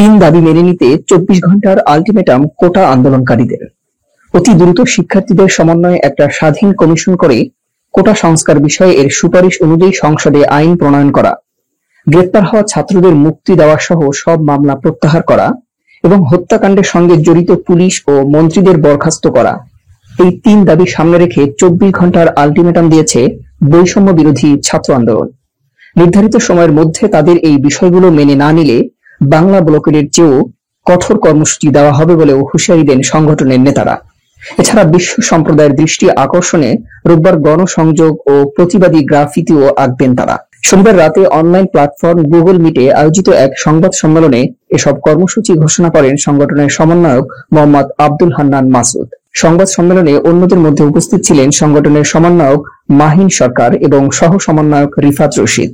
তিন দাবি মেনে নিতে 24 ঘন্টার আলটিমেটাম কোটা আন্দোলনকারীদের। অতি দ্রুত শিক্ষার্থীদের সমন্বয়ে একটা স্বাধীন কমিশন করে কোটা সংস্কার বিষয়ে এর সুপারিশ অনুযায়ী সংসদে আইন প্রণয়ন করা, গ্রেপ্তার হওয়া ছাত্রদের মুক্তি দেওয়া সহ সব মামলা প্রত্যাহার করা এবং হত্যাকাণ্ডের সঙ্গে জড়িত পুলিশ ও মন্ত্রীদের বরখাস্ত করা, এই তিন দাবি সামনে রেখে 24 ঘন্টার আলটিমেটাম দিয়েছে বৈষম্য বিরোধী ছাত্র আন্দোলন। নির্ধারিত সময়ের মধ্যে তাদের এই বিষয়গুলো মেনে না নিলে বাংলা ব্লকের চেয়েও কঠোর কর্মসূচি দেওয়া হবে বলেও হুঁশিয়ারি দেন সংগঠনের নেতারা। এছাড়া বিশ্ব সম্প্রদায়ের দৃষ্টি আকর্ষণে রোববার গণসংযোগ ও প্রতিবাদী গ্রাফিতিও আঁকবেন তারা। শনিবার রাতে অনলাইন প্ল্যাটফর্ম গুগল মিটে আয়োজিত এক সংবাদ সম্মেলনে এসব কর্মসূচি ঘোষণা করেন সংগঠনের সমন্বয়ক মোহাম্মদ আব্দুল হান্নান মাসুদ। সংবাদ সম্মেলনে অন্যদের মধ্যে উপস্থিত ছিলেন সংগঠনের সমন্বয়ক মাহিন সরকার এবং সহ সমন্বয়ক রিফাত রশিদ।